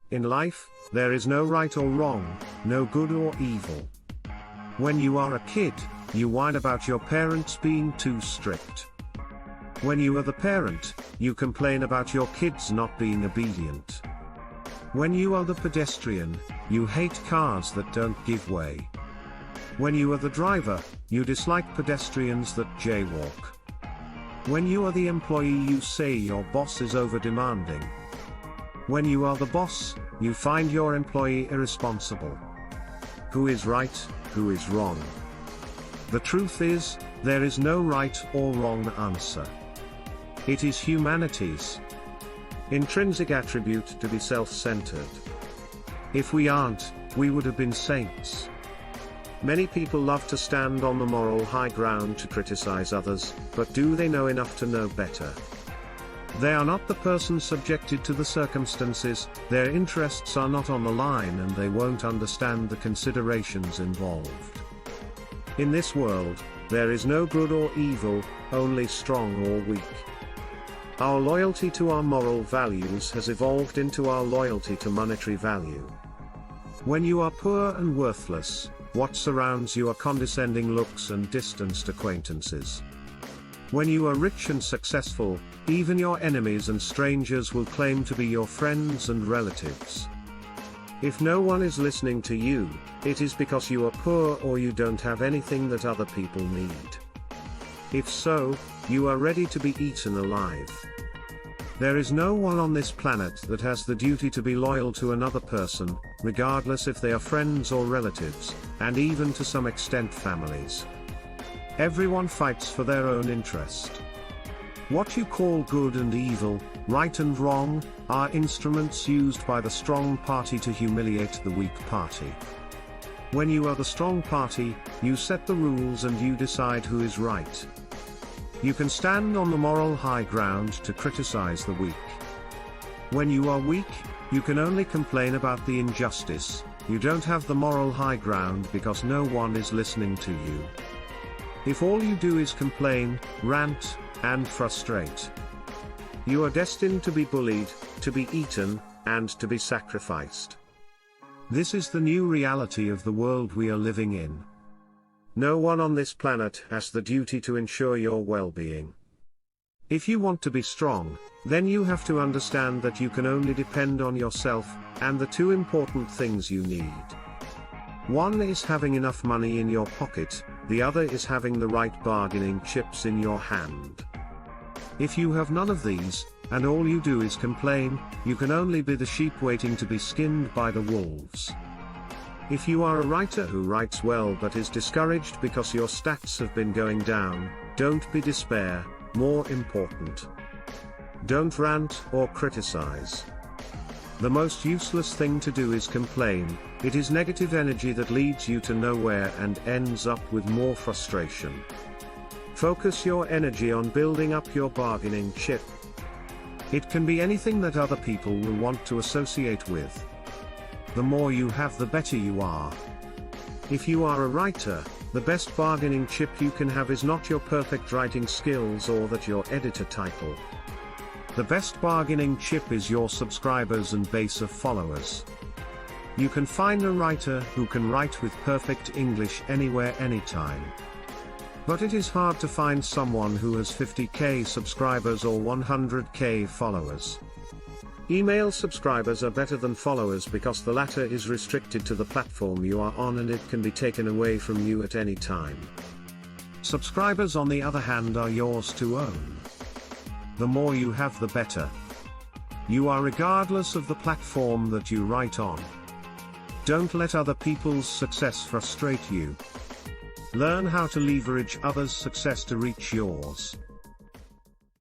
In life, there is no right or wrong, no good or evil. When you are a kid, you whine about your parents being too strict. When you are the parent, you complain about your kids not being obedient. When you are the pedestrian, you hate cars that don't give way. When you are the driver, you dislike pedestrians that jaywalk. When you are the employee, you say your boss is over-demanding. When you are the boss, you find your employee irresponsible. Who is right, who is wrong? The truth is, there is no right or wrong answer. It is humanity's intrinsic attribute to be self-centered. If we aren't, we would have been saints. Many people love to stand on the moral high ground to criticize others, but do they know enough to know better? They are not the person subjected to the circumstances, their interests are not on the line, and they won't understand the considerations involved. In this world, there is no good or evil, only strong or weak. Our loyalty to our moral values has evolved into our loyalty to monetary value. When you are poor and worthless, what surrounds you are condescending looks and distanced acquaintances. When you are rich and successful, even your enemies and strangers will claim to be your friends and relatives. If no one is listening to you, it is because you are poor or you don't have anything that other people need. If so, you are ready to be eaten alive. There is no one on this planet that has the duty to be loyal to another person, regardless if they are friends or relatives, and even to some extent families. Everyone fights for their own interest. What you call good and evil, right and wrong, are instruments used by the strong party to humiliate the weak party. When you are the strong party, you set the rules and you decide who is right. You can stand on the moral high ground to criticize the weak. When you are weak, you can only complain about the injustice. You don't have the moral high ground because no one is listening to you. If all you do is complain, rant, and frustrate, you are destined to be bullied, to be eaten, and to be sacrificed. This is the new reality of the world we are living in. No one on this planet has the duty to ensure your well-being. If you want to be strong, then you have to understand that you can only depend on yourself, and the two important things you need. One is having enough money in your pocket, the other is having the right bargaining chips in your hand. If you have none of these, and all you do is complain, you can only be the sheep waiting to be skinned by the wolves. If you are a writer who writes well but is discouraged because your stats have been going down, don't be despair, more important. Don't rant or criticize. The most useless thing to do is complain. It is negative energy that leads you to nowhere and ends up with more frustration. Focus your energy on building up your bargaining chip. It can be anything that other people will want to associate with. The more you have, the better you are. If you are a writer, the best bargaining chip you can have is not your perfect writing skills or that your editor title. The best bargaining chip is your subscribers and base of followers. You can find a writer who can write with perfect English anywhere, anytime. But it is hard to find someone who has 50k subscribers or 100k followers. Email subscribers are better than followers because the latter is restricted to the platform you are on and it can be taken away from you at any time. Subscribers, on the other hand, are yours to own. The more you have, the better. You are regardless of the platform that you write on. Don't let other people's success frustrate you. Learn how to leverage others' success to reach yours.